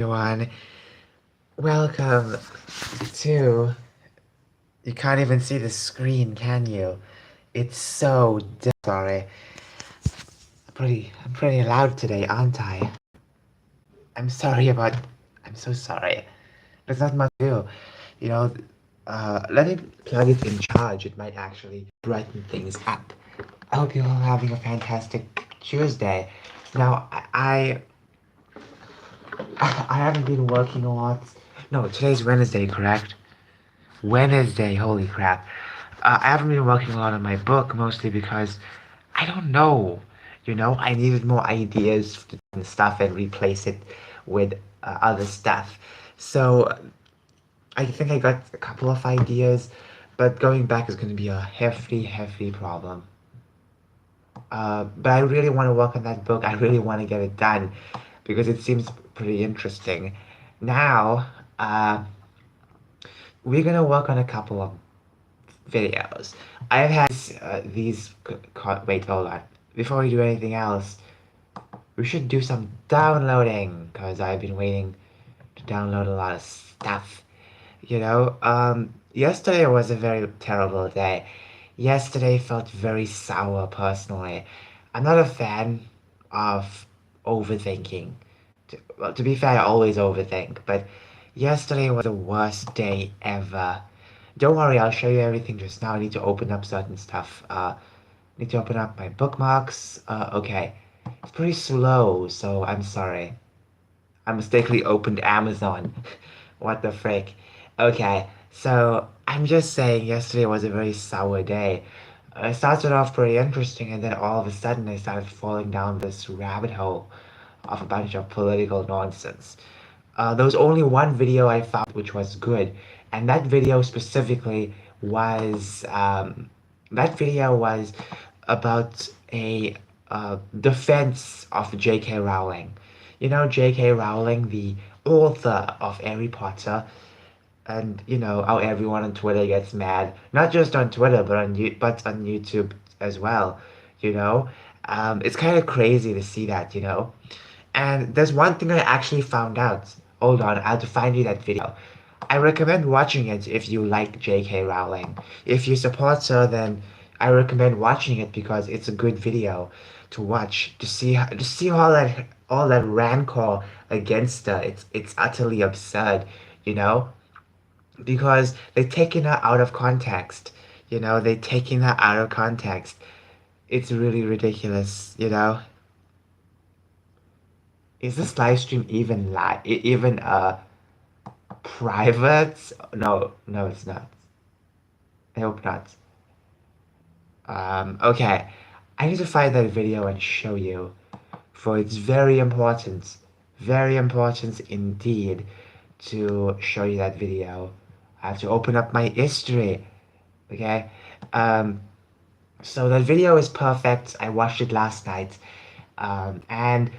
Everyone. Welcome to. You can't even see the screen, can you? It's so sorry. I'm pretty loud today, aren't I? I'm sorry about. I'm so sorry. There's not much to do. You know, let me plug it in charge. It might actually brighten things up. I hope you're all having a fantastic Tuesday. Now, I haven't been working a lot. No, today's Wednesday, correct? Wednesday, holy crap. I haven't been working a lot on my book, mostly because I don't know. I needed more ideas and stuff and replace it with other stuff. So I think I got a couple of ideas, but going back is going to be a hefty, hefty problem. But I really want to work on that book. I really want to get it done because it seems pretty interesting. Now, we're going to work on a couple of videos. I've had wait, hold on. Before we do anything else, we should do some downloading because I've been waiting to download a lot of stuff. Yesterday was a very terrible day. Yesterday felt very sour personally. I'm not a fan of overthinking. Well, to be fair, I always overthink, but yesterday was the worst day ever. Don't worry, I'll show you everything just now. I need to open up certain stuff. Need to open up my bookmarks. Okay. It's pretty slow, so I'm sorry. I mistakenly opened Amazon. What the frick? Okay, so I'm just saying yesterday was a very sour day. I started off pretty interesting, and then all of a sudden I started falling down this rabbit hole of a bunch of political nonsense. There was only one video I found which was good, and that video was about a defense of J.K. Rowling. J.K. Rowling, the author of Harry Potter, and how everyone on Twitter gets mad. Not just on Twitter, but on YouTube as well. It's kind of crazy to see that. And there's one thing I actually found out. Hold on, I have to find you that video. I recommend watching it if you like J.K. Rowling. If you support her, then I recommend watching it because it's a good video to watch to see all that rancor against her. It's utterly absurd, you know, because they're taking her out of context. They're taking her out of context. It's really ridiculous. Is this live stream even private? No, no, it's not. I hope not. Okay. I need to find that video and show you, for it's very important indeed to show you that video. I have to open up my history, okay? Um, so that video is perfect. I watched it last night, and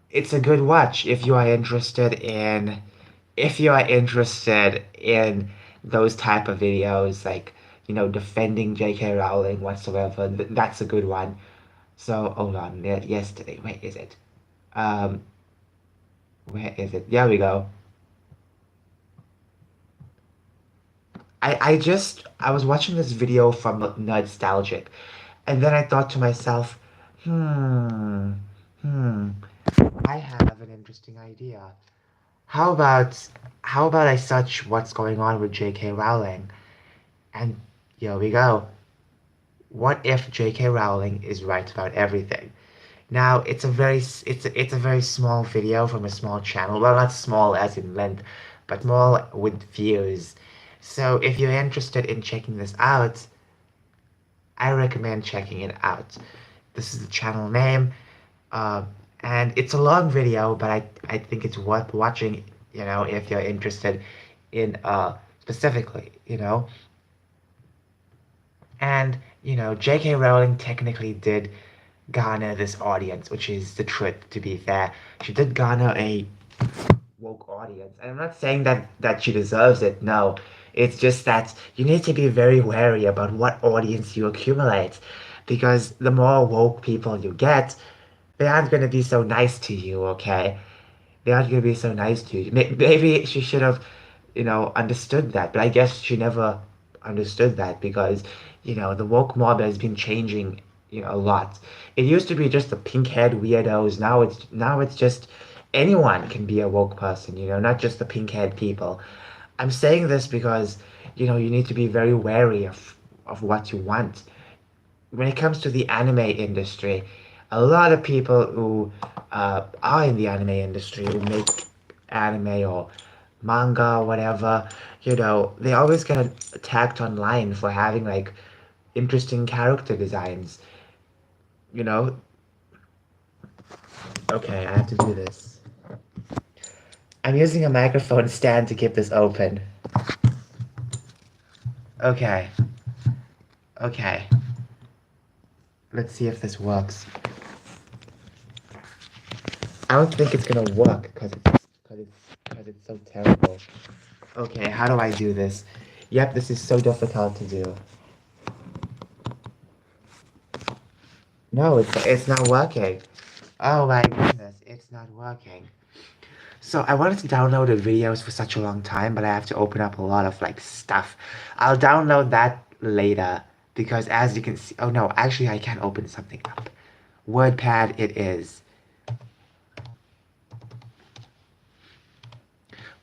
it's a good watch if you are interested in those type of videos, like defending J.K. Rowling whatsoever. That's a good one. So hold on. Yesterday, where is it? Um, where is it? There we go. I was watching this video from Nerdstalgic, and then I thought to myself, hmm, hmm, I have an interesting idea. How about how about I search what's going on with J.K. Rowling? And here we go. What if J.K. Rowling is right about everything? Now, it's a very small video from a small channel. Well, not small as in length, but more with views. So if you're interested in checking this out, I recommend checking it out. This is the channel name, uh, and it's a long video, but I think it's worth watching, if you're interested in specifically. And, J.K. Rowling technically did garner this audience, which is the truth, to be fair. She did garner a woke audience. And I'm not saying that she deserves it, no. It's just that you need to be very wary about what audience you accumulate. Because the more woke people you get, they aren't going to be so nice to you, okay? They aren't gonna be so nice to you. Maybe she should have, understood that. But I guess she never understood that because, the woke mob has been changing, a lot. It used to be just the pink-haired weirdos. Now it's just anyone can be a woke person, not just the pink-haired people. I'm saying this because, you need to be very wary of what you want. When it comes to the anime industry, a lot of people who are in the anime industry who make anime or manga or whatever, they always get attacked online for having like interesting character designs. You know, okay, I have to do this. I'm using a microphone stand to keep this open. Okay, okay. Let's see if this works. I don't think it's gonna work because it's so terrible. Okay, how do I do this? Yep, this is so difficult to do. No, it's not working. Oh my goodness, it's not working. So I wanted to download the videos for such a long time, but I have to open up a lot of like stuff. I'll download that later because as you can see, oh no, actually I can't open something up. WordPad it is.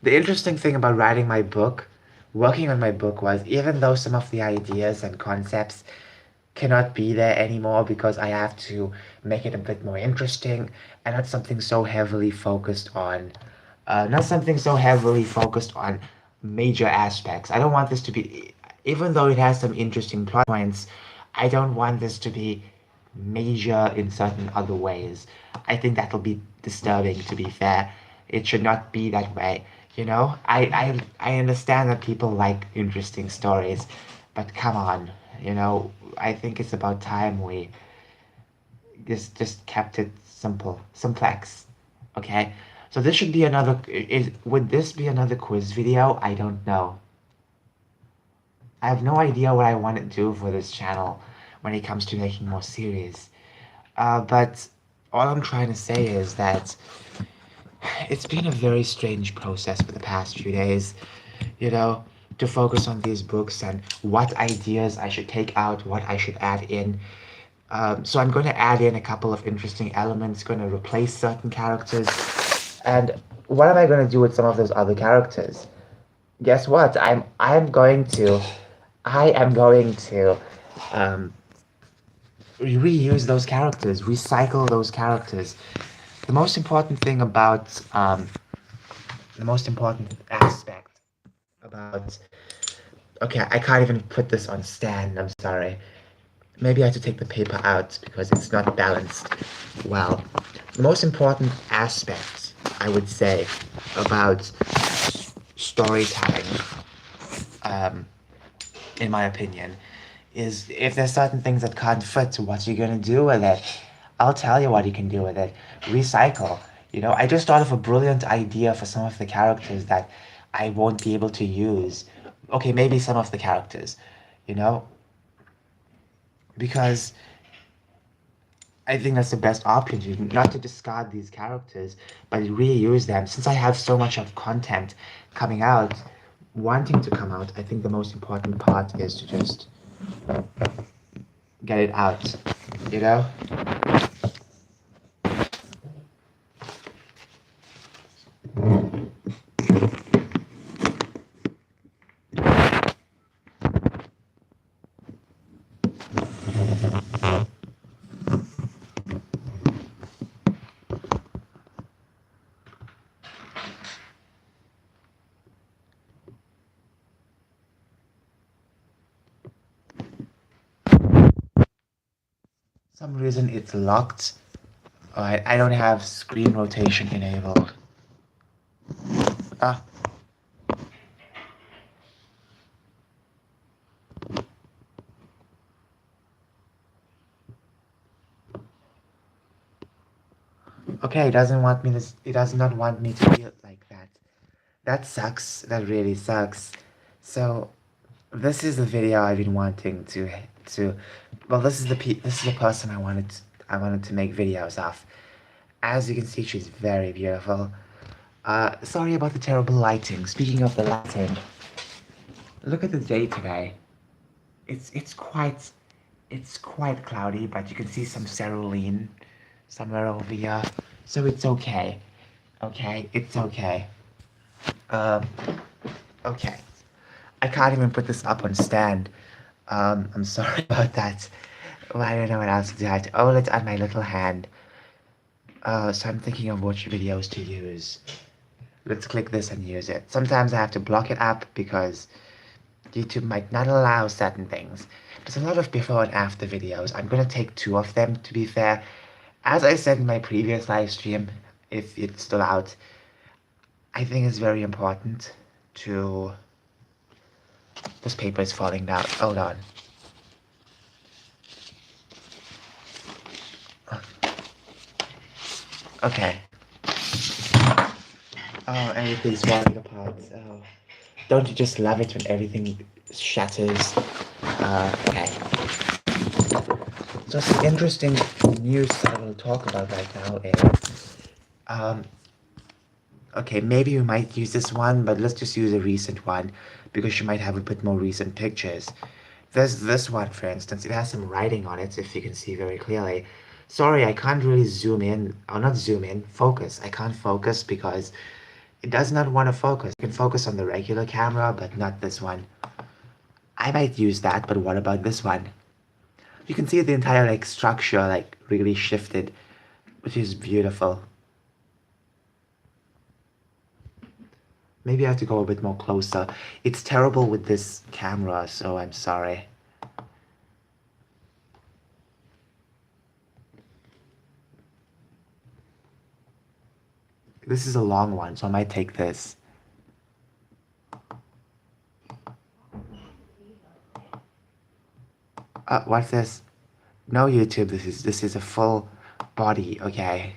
The interesting thing about writing my book, working on my book was even though some of the ideas and concepts cannot be there anymore because I have to make it a bit more interesting and not something so heavily focused on major aspects. I don't want this to be, even though it has some interesting plot points, I don't want this to be major in certain other ways. I think that'll be disturbing, to be fair. It should not be that way. I understand that people like interesting stories, but come on, I think it's about time we just kept it simple, simplex. Okay? So this should be would this be another quiz video? I don't know. I have no idea what I want to do for this channel when it comes to making more series. But all I'm trying to say is that it's been a very strange process for the past few days, you know, to focus on these books and what ideas I should take out, what I should add in. So I'm going to add in a couple of interesting elements, going to replace certain characters. And what am I going to do with some of those other characters? Guess what? I am going to um, reuse those characters, recycle those characters. The most important thing about the most important aspect about okay, I can't even put this on stand. I'm sorry. Maybe I have to take the paper out because it's not balanced well. The most important aspect, I would say, about storytelling, um, in my opinion, is if there's certain things that can't fit, what you're gonna do with it. I'll tell you what you can do with it. Recycle. I just thought of a brilliant idea for some of the characters that I won't be able to use. Okay, maybe some of the characters, you know, because I think that's the best option, not to discard these characters, but reuse them. Since I have so much of content coming out, wanting to come out, I think the most important part is to just get it out, you know? Some reason it's locked. I don't have screen rotation enabled. Ah, okay, it does not want me to feel like that. That sucks. That really sucks. So, this is the video I've been wanting to well, this is the person I wanted to make videos of. As you can see, she's very beautiful. Sorry about the terrible lighting. Speaking of the lighting, look at the day today. It's quite cloudy, but you can see some cerulean somewhere over here. So it's okay. Okay, it's okay. Um, okay. I can't even put this up on stand. I'm sorry about that. Well, I don't know what else to do. I have to hold it on my little hand. So I'm thinking of which videos to use. Let's click this and use it. Sometimes I have to block it up because YouTube might not allow certain things. There's a lot of before and after videos. I'm gonna take two of them, to be fair. As I said in my previous live stream, if it's still out, I think it's very important to... This paper is falling down. Hold on. Okay. Oh, everything's falling apart. Oh. Don't you just love it when everything shatters? Okay. So some interesting news that I will talk about right now is, okay, maybe you might use this one, but let's just use a recent one because you might have a bit more recent pictures. There's this one, for instance. It has some writing on it, if you can see very clearly. Sorry, I can't really zoom in, or not zoom in, focus. I can't focus because it does not want to focus. You can focus on the regular camera, but not this one. I might use that, but what about this one? You can see the entire like structure like really shifted, which is beautiful. Maybe I have to go a bit more closer. It's terrible with this camera, so I'm sorry. This is a long one, so I might take this. What's this? No, YouTube, this is a full body, okay?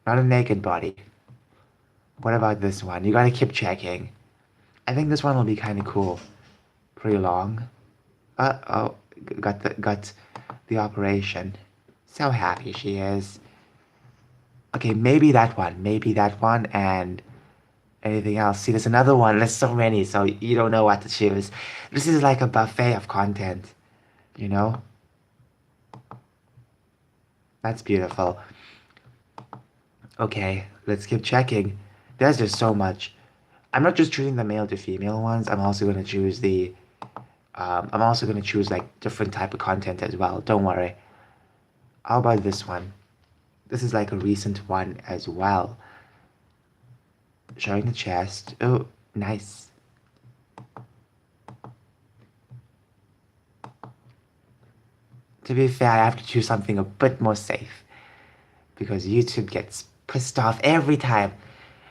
Not a naked body. What about this one? You gotta keep checking. I think this one will be kind of cool. Pretty long. Oh, got the operation. So happy she is. Okay, maybe that one, and anything else. See, there's another one. There's so many, so you don't know what to choose. This is like a buffet of content, you know? That's beautiful. Okay, let's keep checking. There's just so much. I'm not just choosing the male to female ones. I'm also gonna choose the. I'm also gonna choose like different type of content as well. Don't worry. How about this one? This is like a recent one as well. Showing the chest. Oh, nice. To be fair, I have to choose something a bit more safe because YouTube gets pissed off every time.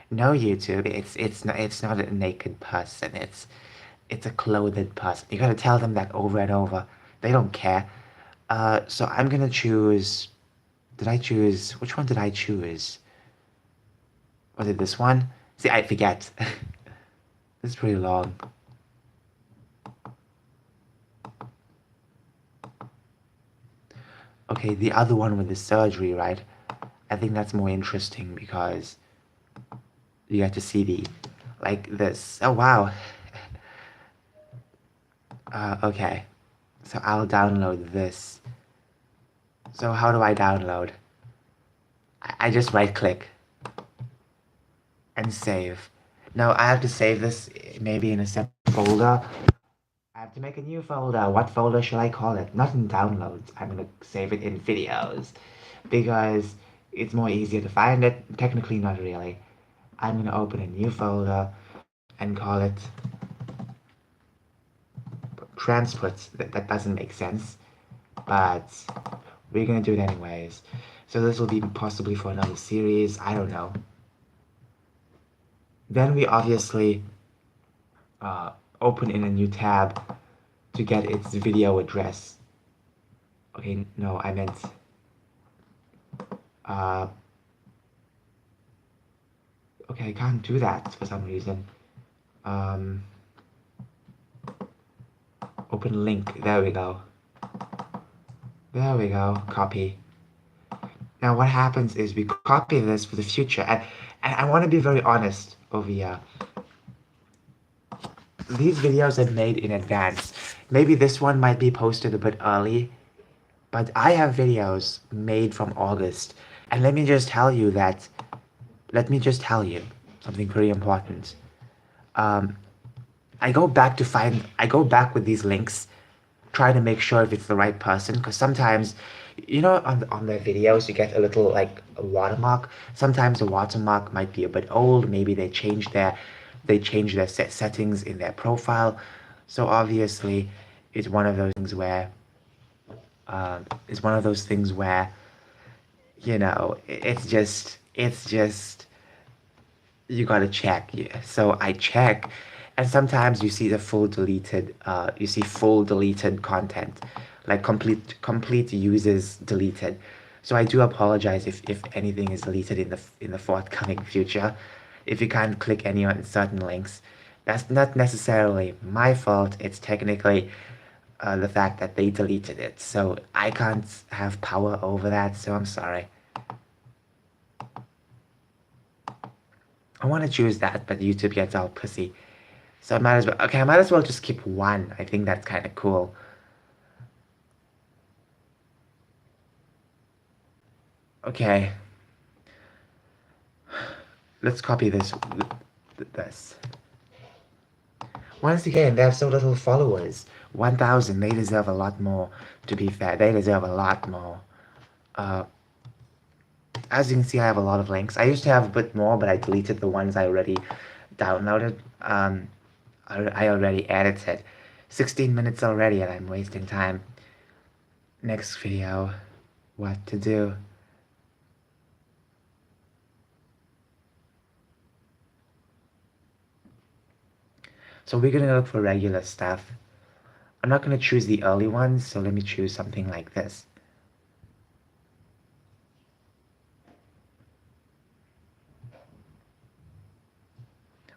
No, YouTube, it's not a naked person. It's a clothed person. You gotta tell them that over and over. They don't care. So I'm gonna choose. Did I choose? Which one did I choose? Was it this one? See, I forget. This is pretty long. Okay, the other one with the surgery, right? I think that's more interesting because you get to see the, like this. Oh, wow. Okay. So I'll download this. So how do I download? I just right click and save. Now I have to save this maybe in a separate folder. I have to make a new folder. What folder should I call it? Not in downloads. I'm gonna save it in videos because it's more easier to find it. Technically, not really. I'm gonna open a new folder and call it transports. That doesn't make sense, but we're gonna do it anyways. So this will be possibly for another series. I don't know. Then we obviously open in a new tab to get its video address. Okay, no, I meant okay, I can't do that for some reason. Open link. There we go. There we go. Copy. Now what happens is we copy this for the future, And I want to be very honest over here. These videos are made in advance. Maybe this one might be posted a bit early, but I have videos made from August. And let me just tell you something pretty important. Um, I go back with these links, try to make sure if it's the right person, because sometimes, on their videos, you get a little like a watermark. Sometimes the watermark might be a bit old. Maybe they change their settings in their profile. So obviously, it's one of those things where, it's one of those things where, it's just you gotta check. Yeah. So I check, and sometimes you see full deleted content, like complete users deleted. So I do apologize if anything is deleted in the forthcoming future. If you can't click any on certain links, that's not necessarily my fault. It's technically the fact that they deleted it. So I can't have power over that. So I'm sorry. I want to choose that, but YouTube gets all pussy. So I might as well. Okay, I might as well just keep one. I think that's kind of cool. Okay, let's copy this. Once again, they have so little followers. 1,000. They deserve a lot more. To be fair, they deserve a lot more. Uh, as you can see, I have a lot of links. I used to have a bit more, but I deleted the ones I already downloaded. I already edited. 16 minutes already, and I'm wasting time. Next video, what to do. So we're gonna look for regular stuff. I'm not gonna choose the early ones, so let me choose something like this.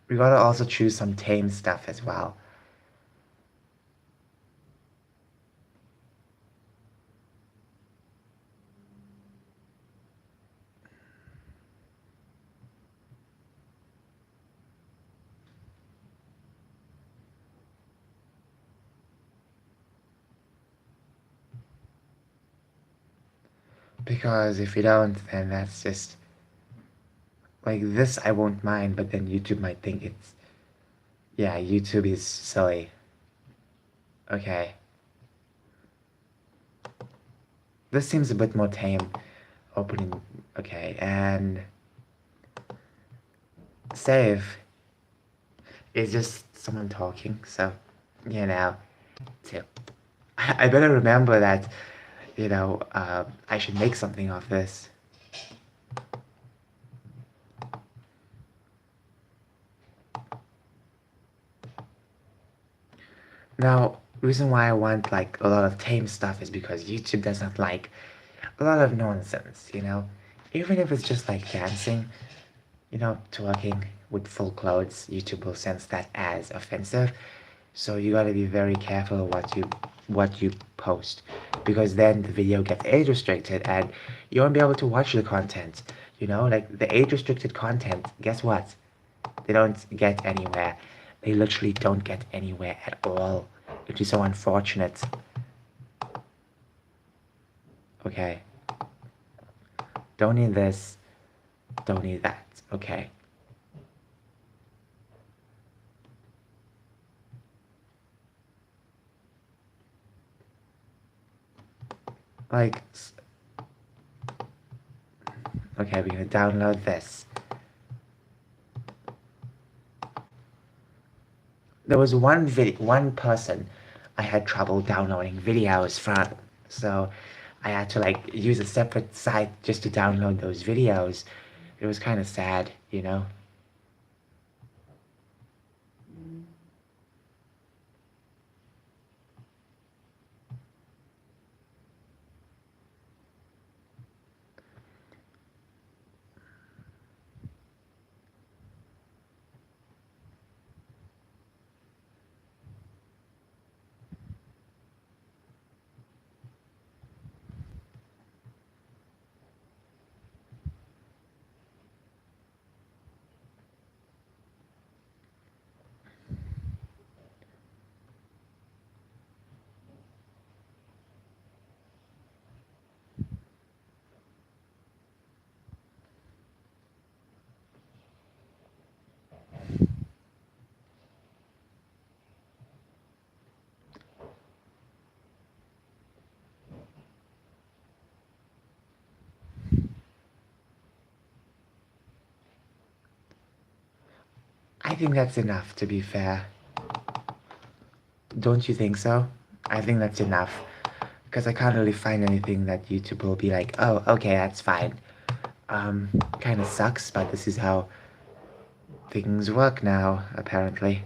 We gotta also choose some tame stuff as well. Because if you don't, then that's just like this I won't mind, but then YouTube might think it's, yeah, YouTube is silly. Okay. This seems a bit more tame. Opening, okay, and save is just someone talking, so, you know, so I better remember that, I should make something of this. Now, reason why I want like a lot of tame stuff is because YouTube doesn't like a lot of nonsense, Even if it's just like dancing, twerking with full clothes, YouTube will sense that as offensive. So you gotta be very careful what you post, because then the video gets age restricted and you won't be able to watch the content. Like the age restricted content, guess what? They don't get anywhere. They literally don't get anywhere at all, which is so unfortunate. Okay. Don't need this. Don't need that. Okay. Like, okay, we're gonna download this. There was one person I had trouble downloading videos from, so I had to like use a separate site just to download those videos. It was kind of sad. I think that's enough, to be fair. Don't you think so? I think that's enough. Because I can't really find anything that YouTube will be like, oh, okay, that's fine. Kind of sucks, but this is how things work now, apparently.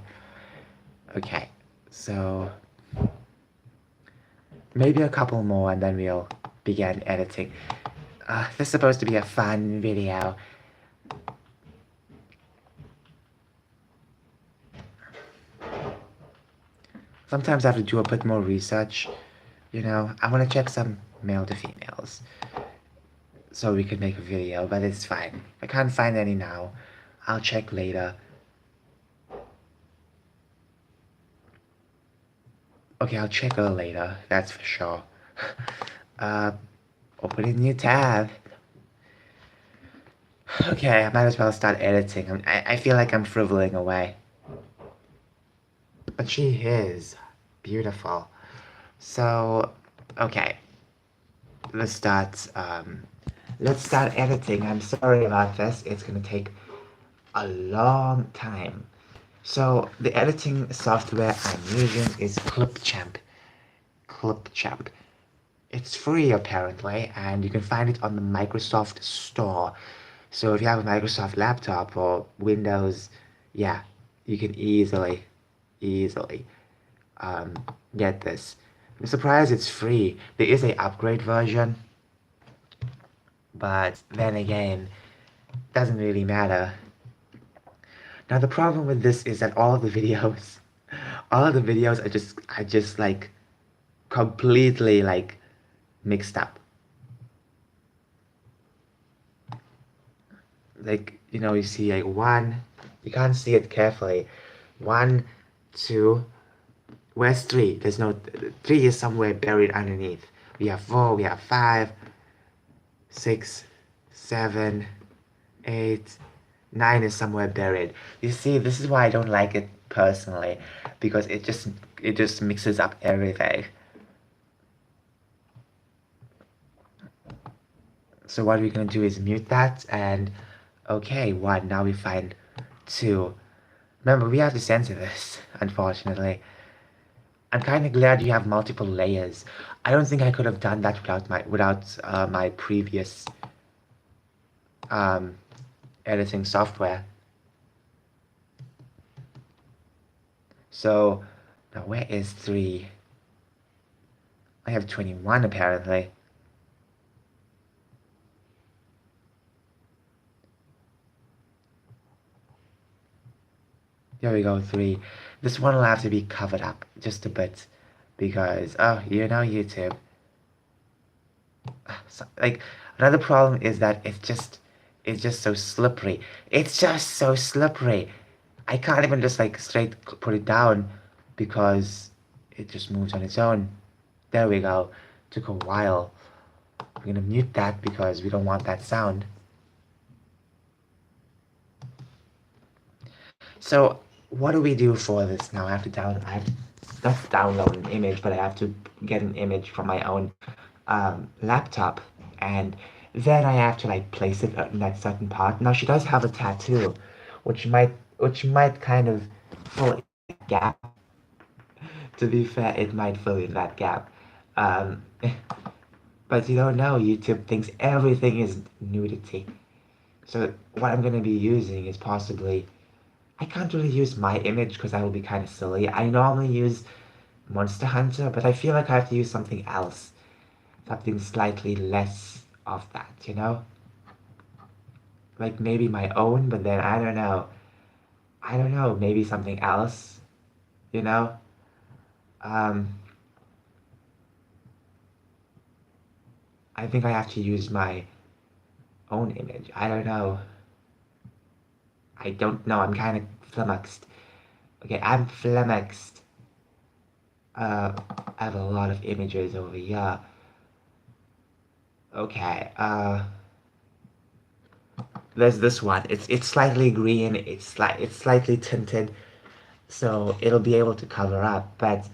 Okay, so maybe a couple more and then we'll begin editing. This is supposed to be a fun video. Sometimes I have to do a bit more research. You know, I want to check some male to females so we can make a video, but it's fine. I can't find any now. I'll check later. Okay, I'll check her later, that's for sure. Open a new tab. Okay, I might as well start editing. I feel like I'm frivoling away. But she is beautiful. So, okay. Let's start editing. I'm sorry about this. It's gonna take a long time. So the editing software I'm using is Clipchamp. Clipchamp. It's free apparently, and you can find it on the Microsoft Store. So if you have a Microsoft laptop or Windows, yeah, you can easily get this. I'm surprised it's free. There is a upgrade version, but then again, doesn't really matter. Now the problem with this is that all of the videos, are just like completely like mixed up. Like, you know, you see like one, you can't see it carefully. 1, 2, where's 3? There's no, 3 is somewhere buried underneath. We have 4, we have 5, 6, 7, 8, 9 is somewhere buried. You see, this is why I don't like it personally, because it just mixes up everything. So what we're gonna do is mute that, and okay, 1, now we find 2. Remember, we have to censor this, unfortunately. I'm kind of glad you have multiple layers. I don't think I could have done that without my previous editing software. So now where is 3? I have 21 apparently. There we go, 3. This one will have to be covered up just a bit because, oh, you know, YouTube. So, like, another problem is that it's just so slippery. It's just so slippery. I can't even just like straight put it down because it just moves on its own. There we go. Took a while. We're gonna mute that because we don't want that sound. So what do we do for this now? I have to not download an image, but I have to get an image from my own laptop, and then I have to like place it in that certain part. Now she does have a tattoo, which might kind of fill in that gap. To be fair, it might fill in that gap. Um, but you don't know. YouTube thinks everything is nudity. So what I'm gonna be using is possibly, I can't really use my image because that will be kind of silly. I normally use Monster Hunter, but I feel like I have to use something else. Something slightly less of that, you know? Like maybe my own, but then I don't know. I don't know, maybe something else, you know? Um, I think I have to use my own image. I don't know. I don't know. I'm kind of flummoxed. Okay, I'm flummoxed. I have a lot of images over here. Okay, there's this one. It's slightly green. It's slightly tinted, so it'll be able to cover up. But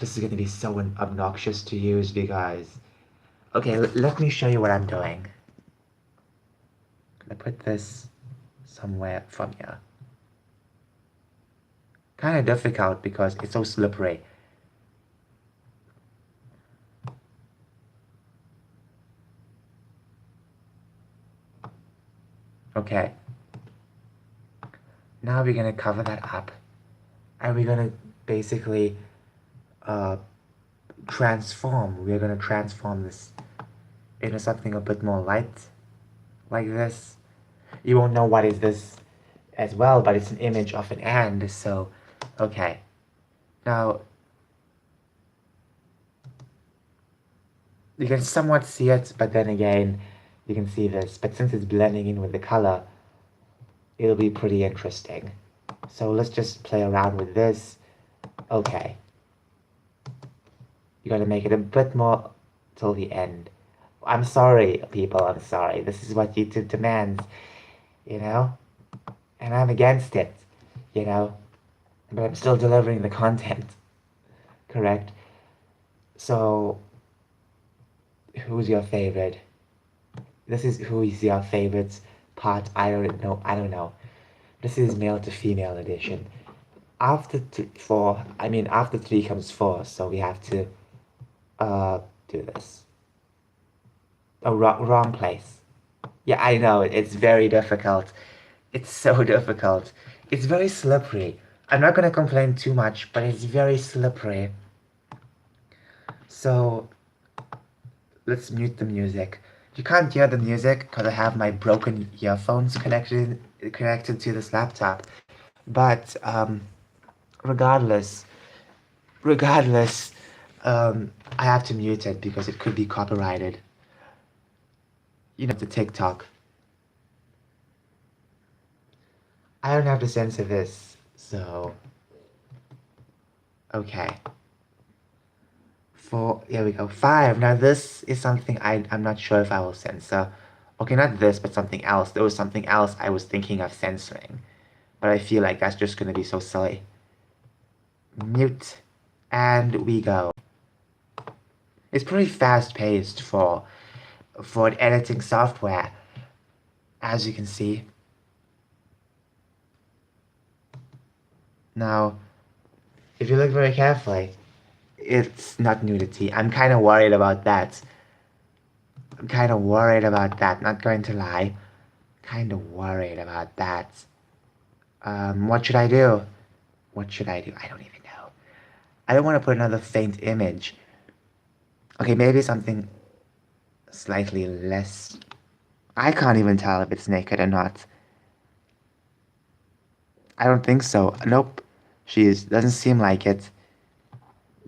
this is gonna be so obnoxious to use because. Okay, let me show you what I'm doing. I'm gonna put this somewhere from here. Kind of difficult because it's so slippery. Okay. Now we're gonna cover that up. And we're gonna basically uh, transform. We're gonna transform this into something a bit more light, like this. You won't know what is this as well, but it's an image of an and, so, okay. Now, you can somewhat see it, but then again, you can see this. But since it's blending in with the color, it'll be pretty interesting. So let's just play around with this. Okay. You gotta make it a bit more till the end. I'm sorry, people, I'm sorry. This is what YouTube demands, you know? And I'm against it, you know? But I'm still delivering the content, correct? So, who's your favorite? This is who is your favorite part. I don't know. I don't know. This is male to female edition. After four, I mean after three comes four, so we have to do this. Oh, wrong place. Yeah, I know it's very difficult. It's so difficult. It's very slippery. I'm not gonna complain too much, but it's very slippery. So let's mute the music. You can't hear the music because I have my broken earphones connected to this laptop. But regardless, regardless, I have to mute it because it could be copyrighted. You know, the TikTok. I don't have to censor this, so okay. Here we go. 5. Now this is something I'm not sure if I will censor. Okay, not this, but something else. There was something else I was thinking of censoring. But I feel like that's just gonna be so silly. Mute. And we go. It's pretty fast-paced for an editing software, as you can see. Now, if you look very carefully, it's not nudity. I'm kind of worried about that. Not going to lie. Kind of worried about that. What should I do? What should I do? I don't even know. I don't want to put another faint image. Okay, maybe something slightly less... I can't even tell if it's naked or not. I don't think so. Nope. Doesn't seem like it.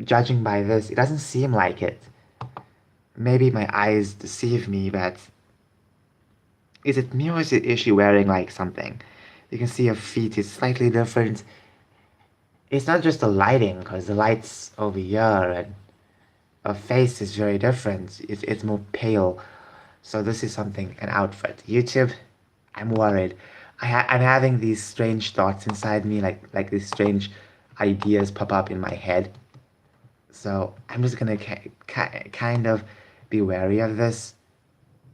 Judging by this, it doesn't seem like it. Maybe my eyes deceive me, but... Is it me or is she wearing like something? You can see her feet is slightly different. It's not just the lighting, because the light's over here, and her face is very different. It's more pale. So this is something, an outfit. YouTube, I'm worried. I'm having these strange thoughts inside me, like these strange ideas pop up in my head. So I'm just gonna kind of be wary of this.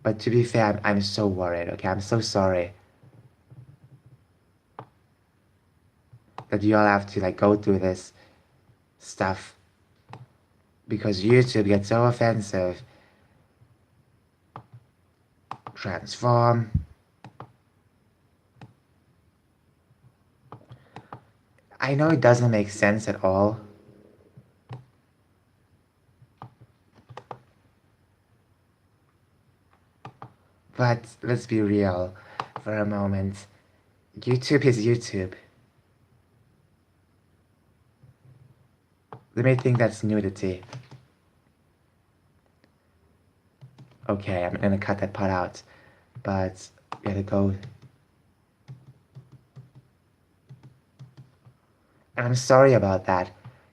But to be fair, I'm so worried, okay? I'm so sorry that you all have to like go through this stuff because YouTube gets so offensive. Transform. I know it doesn't make sense at all. But let's be real for a moment. YouTube is YouTube. They may think that's nudity. Okay, I'm gonna cut that part out. But we gotta go. And I'm sorry about that.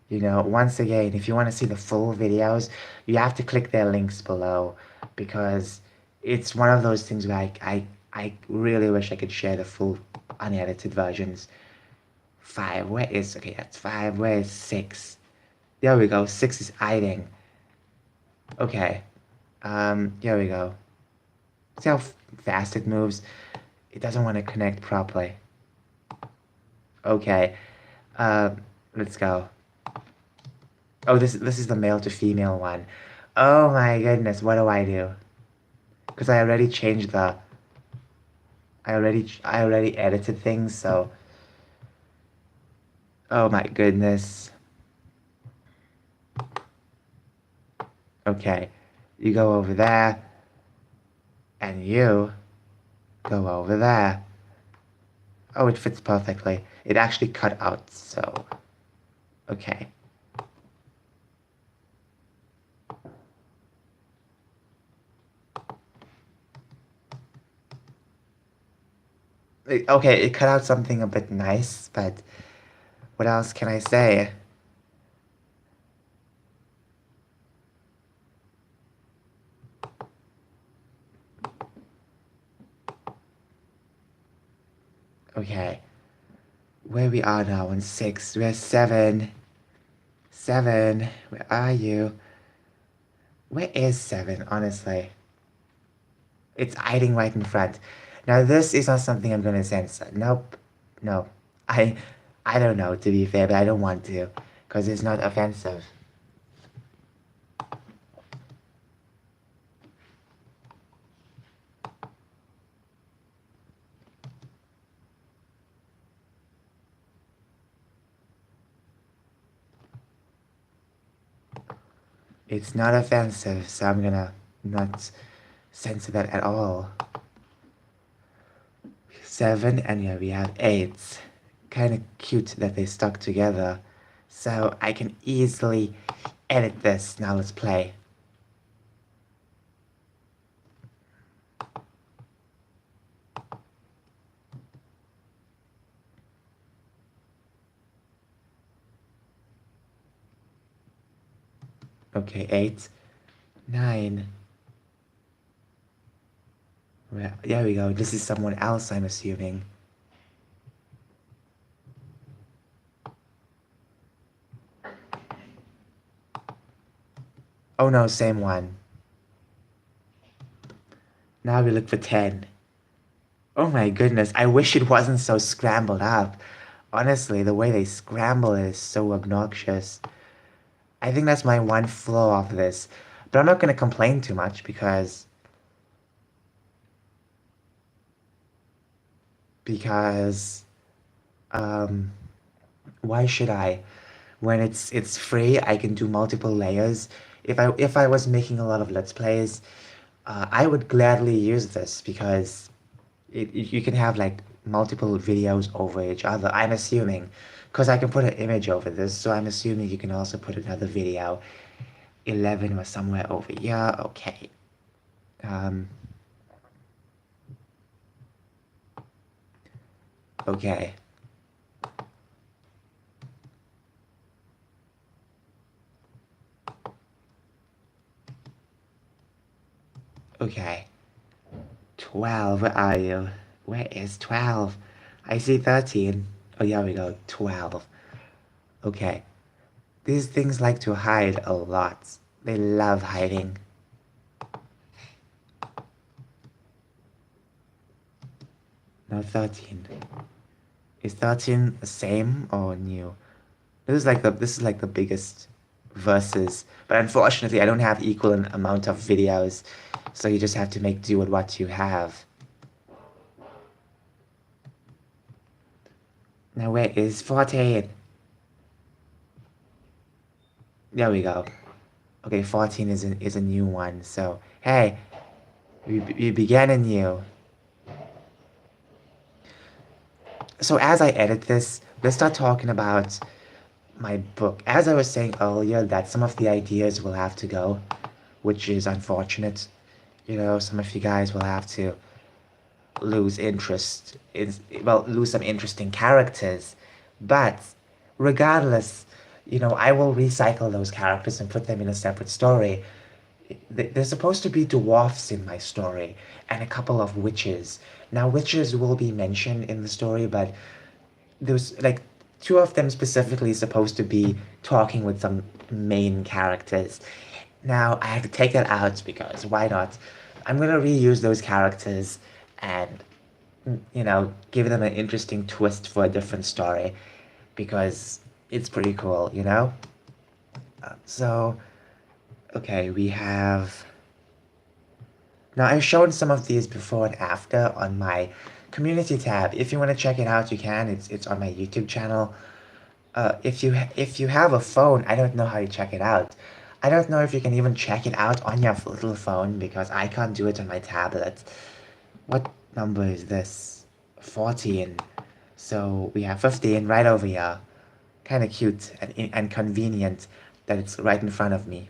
You know, once again, if you want to see the full videos, you have to click their links below because it's one of those things where I really wish I could share the full unedited versions. 5, where is, okay, that's 5, where is 6? There we go, 6 is hiding. Okay, here we go. See how fast it moves? It doesn't want to connect properly. Okay, Uh, let's go. Oh, this is the male to female one. Oh my goodness, what do I do? Because I already changed the. I already edited things, so. Oh my goodness. Okay, you go over there, and you go over there. Oh, it fits perfectly. It actually cut out, so. Okay. Okay, it cut out something a bit nice, but what else can I say? Okay, where we are now on 6, we're 7. 7, where are you? Where is 7, honestly? It's hiding right in front. Now, this is not something I'm gonna censor. Nope. No. I I don't know, to be fair, but I don't want to. Because it's not offensive. It's not offensive, so I'm gonna not censor that at all. 7, and yeah, we have 8. Kind of cute that they stuck together. So I can easily edit this. Now let's play. Okay, 8, 9. Well, there we go. This is someone else, I'm assuming. Oh no, same one. Now we look for 10. Oh my goodness, I wish it wasn't so scrambled up. Honestly, the way they scramble is so obnoxious. I think that's my one flaw of this. But I'm not going to complain too much because um why should I? When it's free, I can do multiple layers. If I was making a lot of Let's Plays, I would gladly use this because you can have like multiple videos over each other. I'm assuming, because I can put an image over this, so I'm assuming you can also put another video. 11 was somewhere over here. Okay. Um. Okay. Okay. 12. Where are you? Where is 12? I see 13. Oh, yeah, we go. 12. Okay. These things like to hide a lot. They love hiding. No, 13. Is 13 the same or new? This is like the biggest versus, but unfortunately I don't have equal amount of videos, so you just have to make do with what you have. Now where is 14? There we go. Okay, 14 is a new one. So hey, we began anew. So as I edit this, let's start talking about my book. As I was saying earlier, that some of the ideas will have to go, which is unfortunate. You know, some of you guys will have to lose interest in, well, lose some interesting characters. But regardless, you know, I will recycle those characters and put them in a separate story. There's supposed to be dwarfs in my story and a couple of witches. Now, witches will be mentioned in the story, but there's like two of them specifically supposed to be talking with some main characters. Now, I have to take that out because why not? I'm gonna reuse those characters and, you know, give them an interesting twist for a different story. because it's pretty cool, you know? So, okay, we have... Now, I've shown some of these before and after on my community tab. If you want to check it out, you can. It's on my YouTube channel. If you have a phone, I don't know how you check it out. I don't know if you can even check it out on your little phone because I can't do it on my tablet. What number is this? 14. So we have 15 right over here. Kind of cute and convenient that it's right in front of me.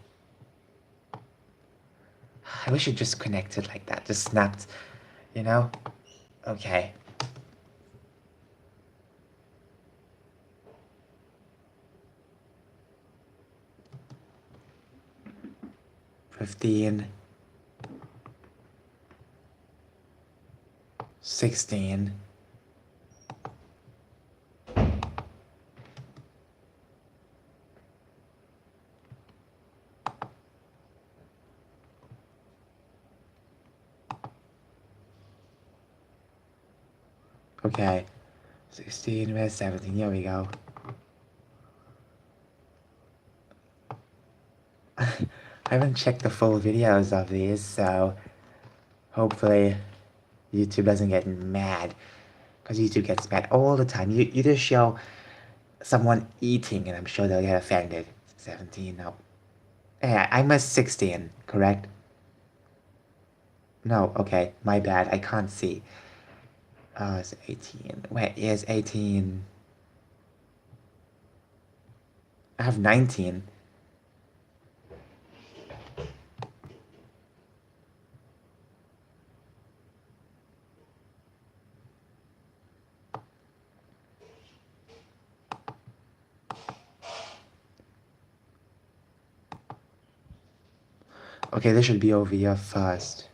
I wish it just connected like that, just snapped, you know? Okay. $15, 16. Okay. 16, where's 17? Here we go. I haven't checked the full videos of these, so hopefully YouTube doesn't get mad. Because YouTube gets mad all the time. You just show someone eating and I'm sure they'll get offended. 17, no. Yeah, I missed 16, correct? No, okay, my bad, I can't see. It's 18. Where is 18? I have 19. Okay, this should be over here first.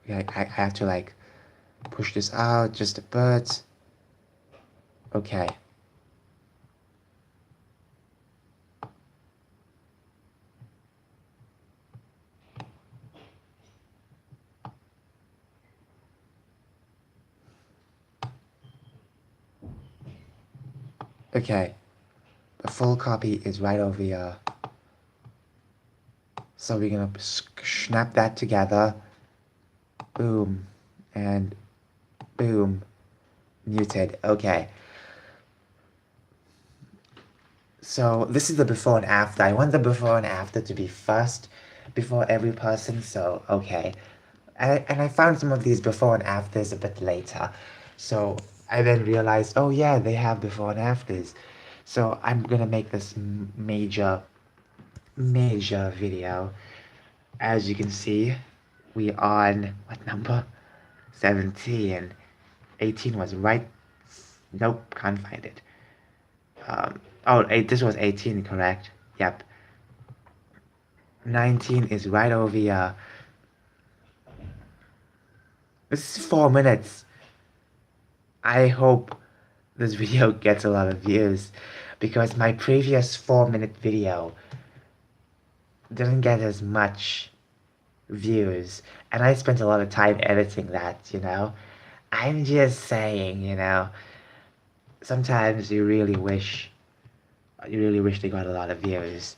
Yeah, I have to like push this out just a bit. Okay. Okay. The full copy is right over here. So we're gonna snap that together. Boom. And boom. Muted. Okay. So this is the before and after. I want the before and after to be first before every person. So, okay. And I found some of these before and afters a bit later. So I then realized, oh yeah, they have before and afters. So I'm gonna make this major video. As you can see, we on, what number? 17. 18 was right. Nope, can't find it. This was 18, correct? Yep. 19 is right over here. This is 4 minutes. I hope this video gets a lot of views because my previous 4-minute video didn't get as much views and I spent a lot of time editing that, you know? I'm just saying, you know, sometimes you really wish they got a lot of views.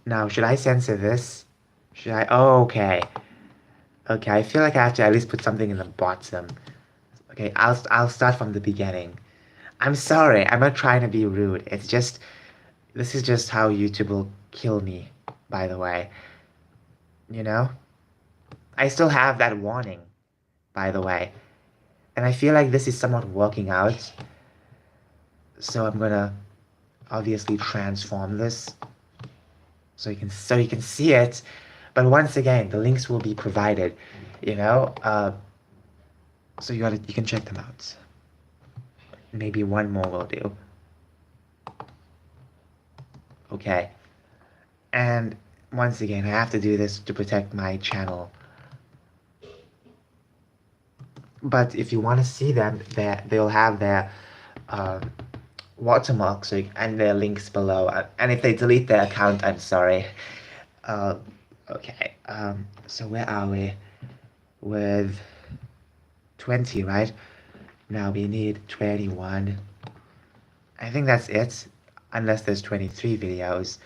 Now, should I censor this? Should I? Oh, okay. Okay, I feel like I have to at least put something in the bottom. Okay, I'll start from the beginning. I'm sorry, I'm not trying to be rude. It's just, this is just how YouTube will kill me, by the way. You know? I still have that warning, by the way. And I feel like this is somewhat working out. So I'm gonna obviously transform this so you can see it. But once again, the links will be provided, you know? So you can check them out. Maybe one more will do. Okay. And once again, I have to do this to protect my channel. But if you want to see them, they'll have their watermarks and their links below. And if they delete their account, I'm sorry. Okay. So where are we? with 20, right? Now we need 21. I think that's it, unless there's 23 videos.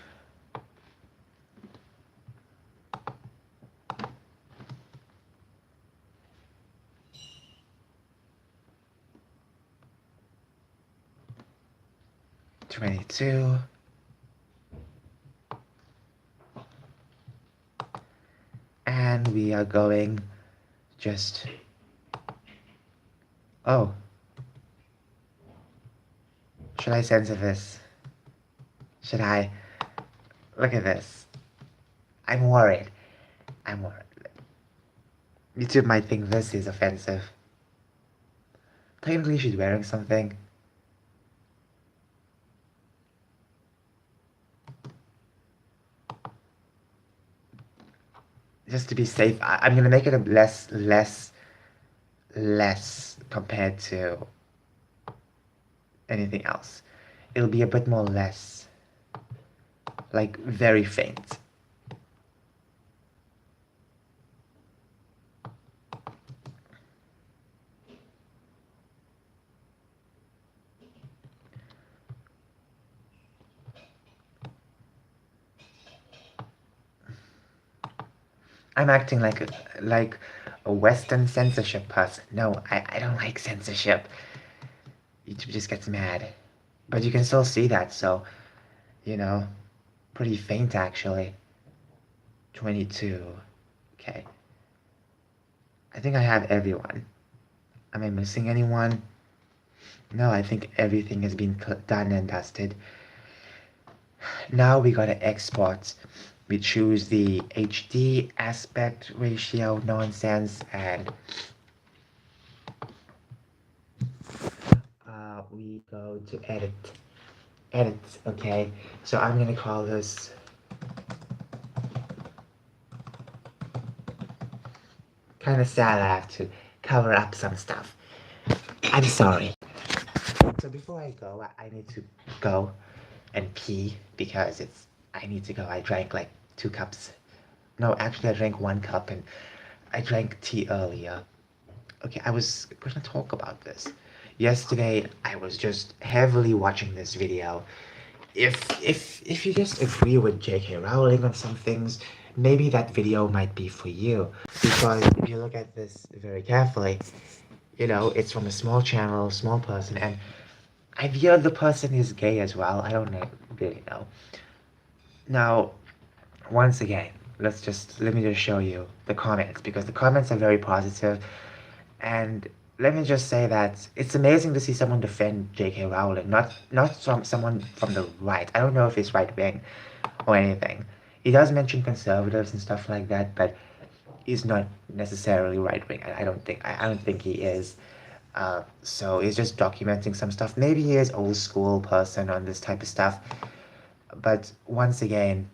'22. And we are going just... Oh. Should I censor this? Should I? Look at this. I'm worried. I'm worried. YouTube might think this is offensive. Technically, she's wearing something. Just to be safe, I'm gonna make it a less compared to anything else. It'll be a bit more less, like very faint. I'm acting like a Western censorship person. No, I don't like censorship. YouTube just gets mad. But you can still see that, so, you know, pretty faint actually. 22. Okay. I think I have everyone. Am I missing anyone? No, I think everything has been done and dusted. Now we gotta export. We choose the HD aspect ratio nonsense and we go to edit. Edit, okay? So I'm gonna call this kind of sad. I have to cover up some stuff. I'm sorry. So before I go, I need to go and pee because I need to go. I drank like 2 cups. No, actually I drank 1 cup and I drank tea earlier. Okay, I was gonna talk about this. Yesterday I was just heavily watching this video. If you just agree with J.K. Rowling on some things, maybe that video might be for you. Because if you look at this very carefully, you know, it's from a small channel, small person, and I've heard the person is gay as well. I don't really know. Now, once again, let me just show you the comments because the comments are very positive, and let me just say that it's amazing to see someone defend J.K. Rowling, not someone from the right. I don't know if he's right wing or anything. He does mention conservatives and stuff like that, but he's not necessarily right wing. I don't think. I don't think he is. So he's just documenting some stuff. Maybe he is old school person on this type of stuff. But once again,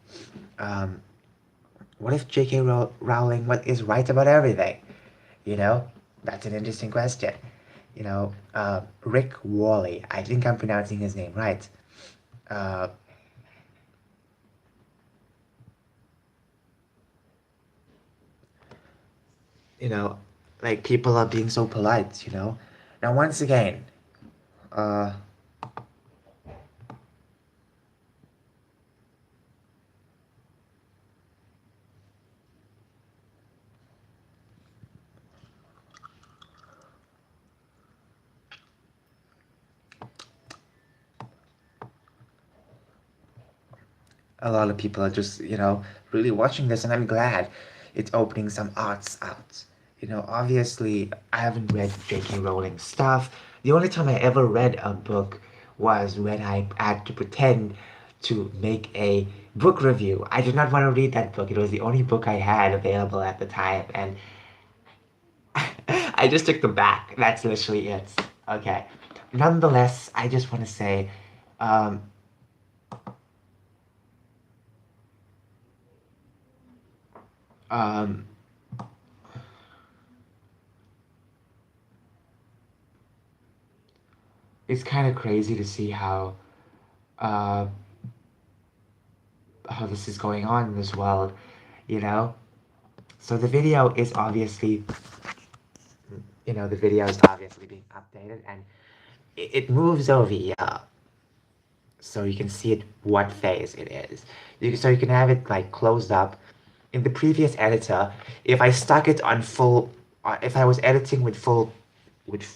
what if J.K. Rowling is right about everything? You know, that's an interesting question. You know, Rick Wally, I think I'm pronouncing his name right. You know, like people are being so polite, you know. Now, once again, uh, a lot of people are just, you know, really watching this, and I'm glad it's opening some arts out. You know, obviously, I haven't read J.K. Rowling's stuff. The only time I ever read a book was when I had to pretend to make a book review. I did not want to read that book. It was the only book I had available at the time, and I just took them back. That's literally it. Okay. Nonetheless, I just want to say, um, um, it's kind of crazy to see uh, how this is going on in this world, you know? So the video is obviously the video is obviously being updated, and it moves over here, so you can see it what phase it is. So you can have it like closed up. In the previous editor, if I stuck it on full, if I was editing with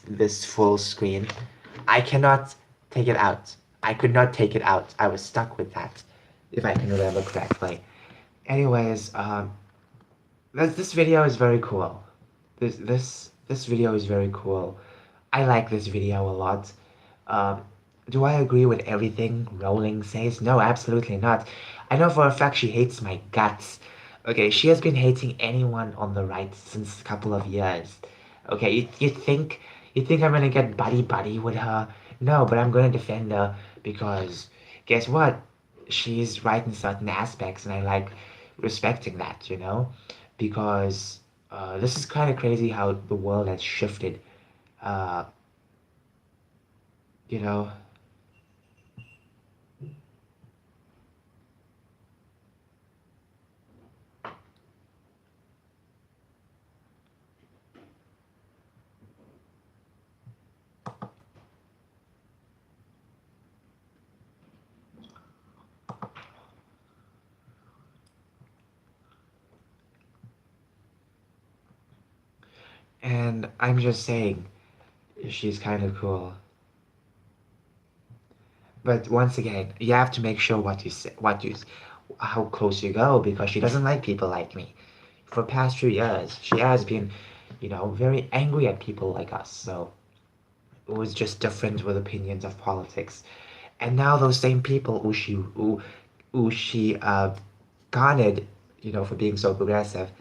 this full screen, I cannot take it out. I could not take it out. I was stuck with that, if I can remember correctly. Anyways, this video is very cool. This video is very cool. I like this video a lot. Um, do I agree with everything Rowling says? No, absolutely not. I know for a fact she hates my guts. Okay, she has been hating anyone on the right since a couple of years. Okay, you think I'm gonna get buddy buddy with her? No, but I'm gonna defend her because guess what? She's right in certain aspects, and I like respecting that, because this is kind of crazy how the world has shifted. Uh, you know, and I'm just saying, she's kind of cool. But once again, you have to make sure what you say, how close you go, because she doesn't like people like me. For the past few years, she has been, very angry at people like us. So it was just different with opinions of politics. And now those same people who she garnered, for being so progressive,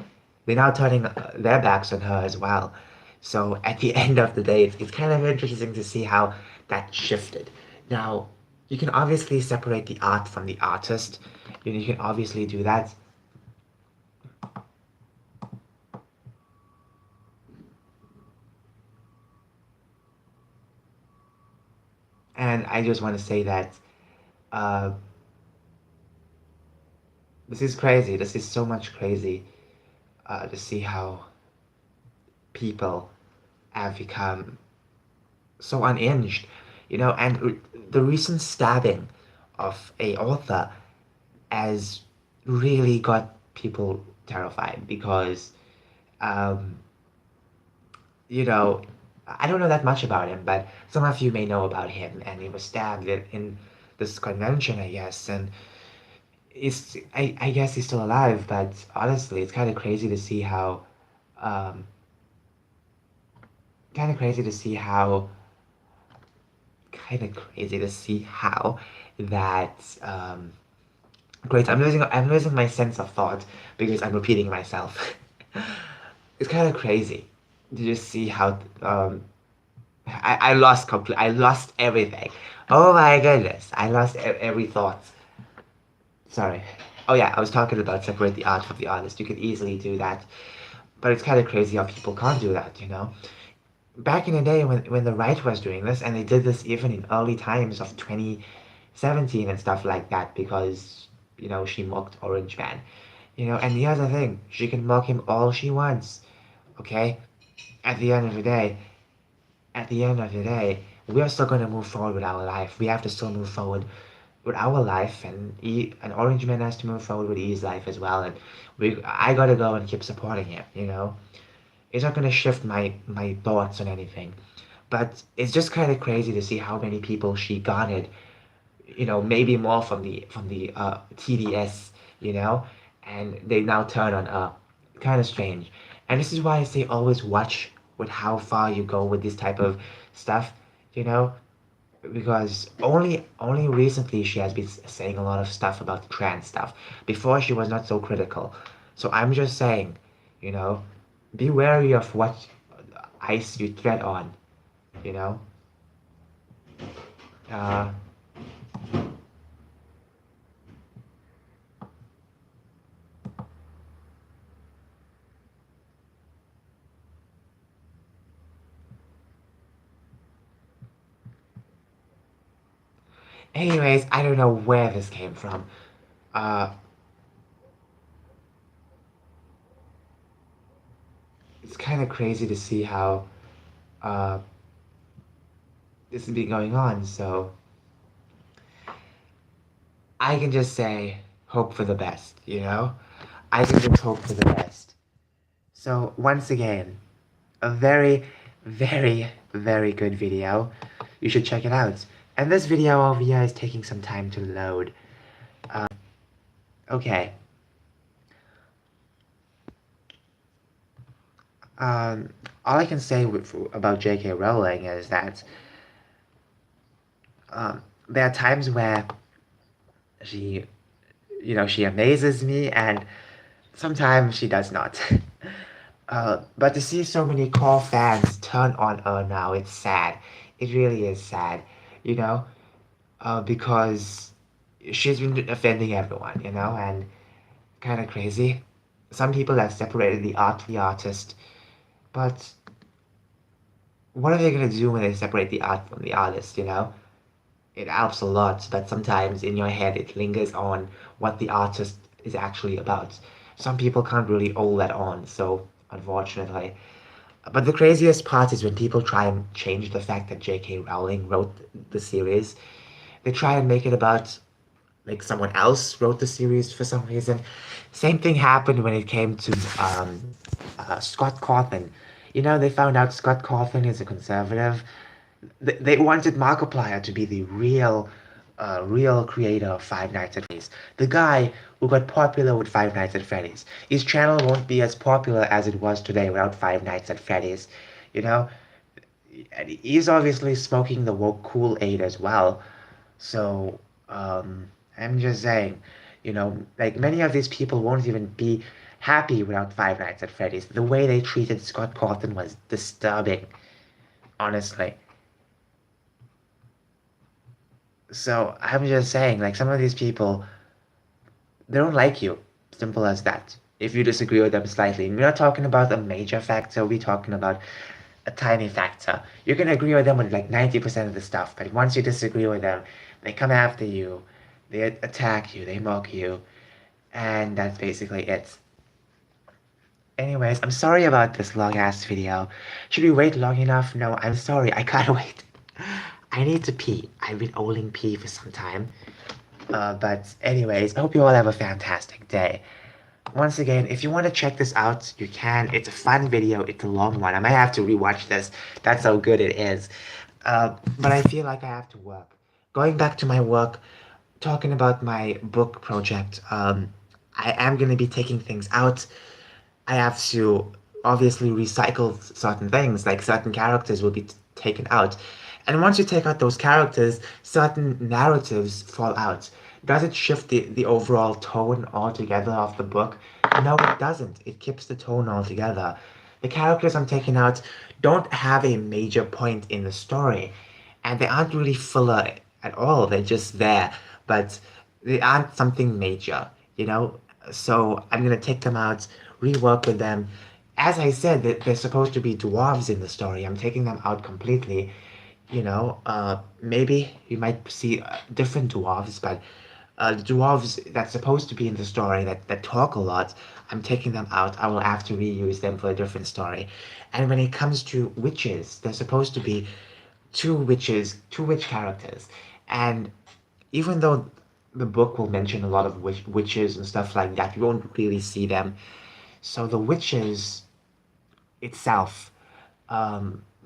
they're now turning their backs on her as well. So at the end of the day, it's kind of interesting to see how that shifted. Now, you can obviously separate the art from the artist. You can obviously do that. And I just want to say that uh, this is crazy. This is so much crazy to see how people have become so unhinged, and the recent stabbing of a author has really got people terrified because, um, you know, I don't know that much about him, but some of you may know about him, and he was stabbed in this convention, I guess, and I guess he's still alive, but honestly, it's um, kind of crazy to see how kind of crazy to see how that great. I'm losing my sense of thought because I'm repeating myself. It's kind of crazy to just see how I lost everything. Oh my goodness, I lost every thought. Sorry. Oh yeah, I was talking about separate the art from the artist. You could easily do that, but it's kind of crazy how people can't do that. Back in the day when the right was doing this, and they did this even in early times of 2017 and stuff like that, because she mocked Orange Man. And the other thing, she can mock him all she wants. Okay, at the end of the day, we are still going to move forward with our life. We have to still move forward with our life, and an Orange Man has to move forward with his life as well. And I gotta go and keep supporting him. It's not gonna shift my thoughts on anything, but it's just kind of crazy to see how many people she garnered. Maybe more from the TDS, and they now turn on her. Kind of strange, and this is why I say always watch with how far you go with this type of stuff, you know, because only recently she has been saying a lot of stuff about the trans stuff. Before she was not so critical. So I'm just saying, you know, be wary of what ice you tread on, you know. Uh, anyways, I don't know where this came from. Uh, it's kind of crazy to see how uh, this has been going on. So I can just say, hope for the best, you know? I can just hope for the best. So, once again, a very, very, very good video. You should check it out. And this video over here is taking some time to load. Okay. All I can say about J.K. Rowling is that there are times where she, she amazes me, and sometimes she does not. But to see so many core fans turn on her now, it's sad. It really is sad, you know, because she's been offending everyone, and kind of crazy. Some people have separated the art from the artist, but what are they gonna do when they separate the art from the artist? It helps a lot, but sometimes in your head it lingers on what the artist is actually about. Some people can't really hold that on, so unfortunately. But the craziest part is when people try and change the fact that J.K. Rowling wrote the series. They try and make it about like someone else wrote the series for some reason. Same thing happened when it came to Scott Cawthon. They found out Scott Cawthon is a conservative. They wanted Markiplier to be the real creator of Five Nights at Freddy's. The guy who got popular with Five Nights at Freddy's. His channel won't be as popular as it was today without Five Nights at Freddy's. You know, and he's obviously smoking the woke Kool-Aid as well. So, I'm just saying, like many of these people won't even be happy without Five Nights at Freddy's. The way they treated Scott Cawthon was disturbing, honestly. So I'm just saying, like some of these people, they don't like you. Simple as that. If you disagree with them slightly, we're not talking about a major factor, we're talking about a tiny factor. You can agree with them on like 90% of the stuff, but once you disagree with them, they come after you, they attack you, they mock you, and that's basically it. Anyways, I'm sorry about this long ass video. Should we wait long enough? No, I'm sorry, I can't wait. I need to pee. I've been holding pee for some time. But anyways, I hope you all have a fantastic day. Once again, if you want to check this out, you can. It's a fun video. It's a long one. I might have to rewatch this. That's how good it is. But I feel like I have to work. Going back to my work, talking about my book project, I am going to be taking things out. I have to obviously recycle certain things, like certain characters will be taken out. And once you take out those characters, certain narratives fall out. Does it shift the overall tone altogether of the book? No, it doesn't. It keeps the tone altogether. The characters I'm taking out don't have a major point in the story, and they aren't really filler at all. They're just there, but they aren't something major, you know? So I'm gonna take them out, rework with them. As I said, they're supposed to be dwarves in the story. I'm taking them out completely. Maybe you might see different dwarves, but the dwarves that's supposed to be in the story that talk a lot, I'm taking them out. I will have to reuse them for a different story. And when it comes to witches, they're supposed to be two witches, two witch characters. And even though the book will mention a lot of witches and stuff like that, you won't really see them. So the witches itself,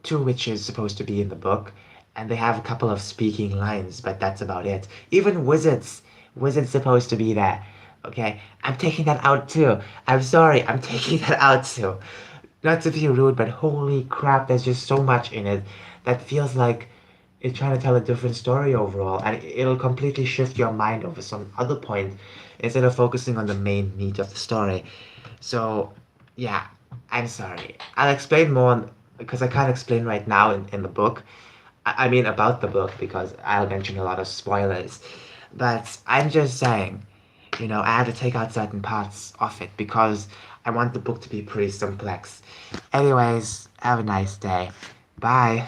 two witches supposed to be in the book, and they have a couple of speaking lines, but that's about it. Even wizards supposed to be there. Okay, I'm taking that out too. I'm sorry, I'm taking that out too. Not to be rude, but holy crap, there's just so much in it that feels like it's trying to tell a different story overall, and it'll completely shift your mind over some other point instead of focusing on the main meat of the story. So, yeah, I'm sorry. I'll explain more because I can't explain right now in the book. I mean, about the book because I'll mention a lot of spoilers. But I'm just saying, I had to take out certain parts of it because I want the book to be pretty simplex. Anyways, have a nice day. Bye.